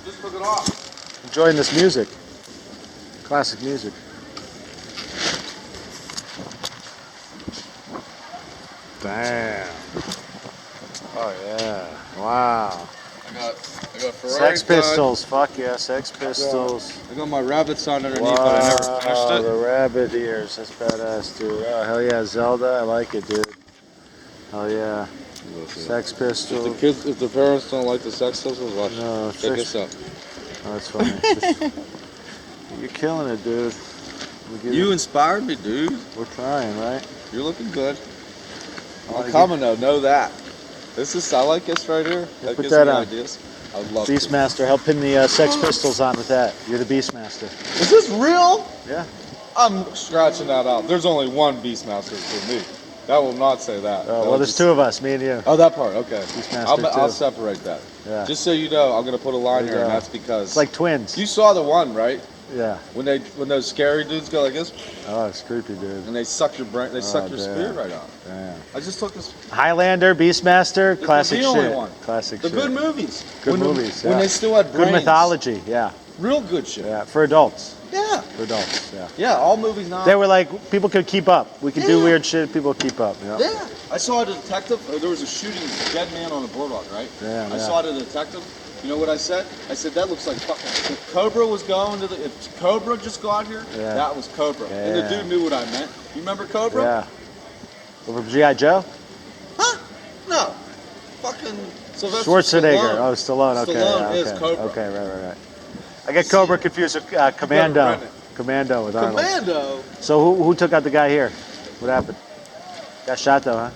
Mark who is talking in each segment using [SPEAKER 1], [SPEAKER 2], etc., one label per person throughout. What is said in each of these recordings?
[SPEAKER 1] Just took it off.
[SPEAKER 2] Enjoying this music. Classic music. Damn. Oh yeah. Wow.
[SPEAKER 1] I got Ferrari.
[SPEAKER 2] Sex Pistols. Fuck yeah, Sex Pistols.
[SPEAKER 1] I got my rabbit sign underneath,
[SPEAKER 2] Wow,
[SPEAKER 1] but I never finished it.
[SPEAKER 2] the rabbit ears. That's badass, dude. Oh, hell yeah, Zelda. I like it, dude. Hell yeah. Sex Pistols.
[SPEAKER 1] If the parents don't like the Sex Pistols, watch.
[SPEAKER 2] No,
[SPEAKER 1] Check this out.
[SPEAKER 2] Oh, that's funny. You're killing it, dude.
[SPEAKER 1] You inspired me, dude.
[SPEAKER 2] We're trying, right?
[SPEAKER 1] You're looking good.
[SPEAKER 2] I
[SPEAKER 1] I'm coming though. Know that. I like this right here. That
[SPEAKER 2] put
[SPEAKER 1] gives
[SPEAKER 2] that
[SPEAKER 1] me
[SPEAKER 2] on.
[SPEAKER 1] ideas. I love
[SPEAKER 2] Beastmaster, help pin the Sex Pistols on with that. You're the Beastmaster.
[SPEAKER 1] Is this real?
[SPEAKER 2] Yeah.
[SPEAKER 1] I'm scratching that out. There's only one Beastmaster for me. That will not say that.
[SPEAKER 2] Well, there's two of us, me and you.
[SPEAKER 1] Oh, that part. Okay.
[SPEAKER 2] Beastmaster
[SPEAKER 1] I'll separate that.
[SPEAKER 2] Yeah.
[SPEAKER 1] Just so you know, I'm gonna put a line
[SPEAKER 2] There
[SPEAKER 1] here,
[SPEAKER 2] you
[SPEAKER 1] and
[SPEAKER 2] go.
[SPEAKER 1] that's because
[SPEAKER 2] It's like twins.
[SPEAKER 1] you saw the one, right?
[SPEAKER 2] Yeah.
[SPEAKER 1] When those scary dudes go like this,
[SPEAKER 2] Oh, it's creepy, dude.
[SPEAKER 1] and they suck your brain, they suck your
[SPEAKER 2] damn.
[SPEAKER 1] spirit right out.
[SPEAKER 2] Damn.
[SPEAKER 1] I just took this.
[SPEAKER 2] Highlander, Beastmaster,
[SPEAKER 1] This
[SPEAKER 2] classic
[SPEAKER 1] is the only
[SPEAKER 2] shit.
[SPEAKER 1] one.
[SPEAKER 2] Classic
[SPEAKER 1] The
[SPEAKER 2] shit.
[SPEAKER 1] good movies.
[SPEAKER 2] Good
[SPEAKER 1] when
[SPEAKER 2] movies,
[SPEAKER 1] When
[SPEAKER 2] yeah.
[SPEAKER 1] they still had brains.
[SPEAKER 2] Good mythology, yeah.
[SPEAKER 1] Real good shit.
[SPEAKER 2] Yeah, for adults.
[SPEAKER 1] Yeah.
[SPEAKER 2] For adults, yeah.
[SPEAKER 1] Yeah, all movies now.
[SPEAKER 2] They were like, people could keep up. We could do
[SPEAKER 1] Yeah.
[SPEAKER 2] weird shit, people keep up. You know?
[SPEAKER 1] Yeah. I saw a detective. There was a shooting, dead man on a boardwalk, right?
[SPEAKER 2] Damn,
[SPEAKER 1] I
[SPEAKER 2] yeah.
[SPEAKER 1] saw the detective. You know what I said? I said that looks like fucking. If Cobra was going to the, if Cobra just got here,
[SPEAKER 2] Yeah.
[SPEAKER 1] that was Cobra. And the
[SPEAKER 2] Yeah.
[SPEAKER 1] dude knew what I meant. You remember Cobra?
[SPEAKER 2] Yeah. Over G.I. Joe?
[SPEAKER 1] Huh? No. Fucking Sylvester
[SPEAKER 2] Schwarzenegger.
[SPEAKER 1] Stallone.
[SPEAKER 2] Oh, Stallone. Okay.
[SPEAKER 1] Stallone
[SPEAKER 2] yeah,
[SPEAKER 1] is
[SPEAKER 2] okay.
[SPEAKER 1] Cobra.
[SPEAKER 2] Okay, right. I get Cobra confused with Commando.
[SPEAKER 1] Brennan.
[SPEAKER 2] Commando with Arnold.
[SPEAKER 1] Commando.
[SPEAKER 2] So who took out the guy here? What happened? Got shot though, huh?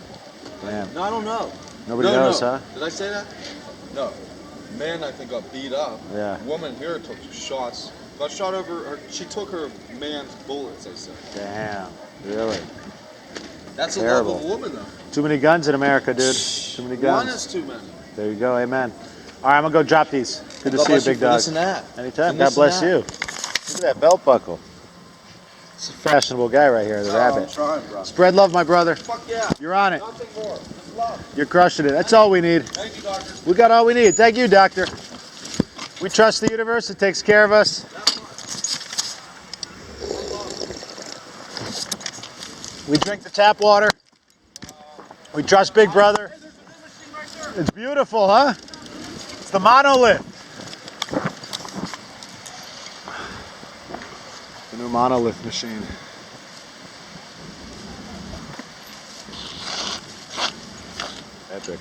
[SPEAKER 2] Damn.
[SPEAKER 1] No, I don't know.
[SPEAKER 2] Nobody knows,
[SPEAKER 1] no.
[SPEAKER 2] huh?
[SPEAKER 1] Did I say that? No. Man, I think got beat up.
[SPEAKER 2] Yeah.
[SPEAKER 1] Woman here took shots. Got shot over. She took her man's bullets. They said.
[SPEAKER 2] Damn. Really?
[SPEAKER 1] That's
[SPEAKER 2] Terrible.
[SPEAKER 1] a love of a woman, though.
[SPEAKER 2] Too many guns in America, dude. Too many guns.
[SPEAKER 1] One is too many.
[SPEAKER 2] There you go. Amen. All right, I'm gonna go drop these. Good to
[SPEAKER 1] God
[SPEAKER 2] see you,
[SPEAKER 1] bless
[SPEAKER 2] big
[SPEAKER 1] for
[SPEAKER 2] dog.
[SPEAKER 1] this and that.
[SPEAKER 2] Anytime.
[SPEAKER 1] And
[SPEAKER 2] God
[SPEAKER 1] this
[SPEAKER 2] bless
[SPEAKER 1] and
[SPEAKER 2] you.
[SPEAKER 1] that.
[SPEAKER 2] Look at that belt buckle. It's a fashionable guy right here, the
[SPEAKER 1] I'm
[SPEAKER 2] rabbit.
[SPEAKER 1] trying, bro.
[SPEAKER 2] Spread love, my brother.
[SPEAKER 1] Fuck yeah.
[SPEAKER 2] You're on it.
[SPEAKER 1] Nothing more. Just love.
[SPEAKER 2] You're crushing it. That's all we need.
[SPEAKER 1] Thank you, doctor.
[SPEAKER 2] We got all we need. Thank you, doctor. We trust the universe. It takes care of us. We drink the tap water. We trust Big Brother.
[SPEAKER 1] Hey, there's a new machine right there.
[SPEAKER 2] It's beautiful, huh? It's the monolith. The new monolith machine. Epic.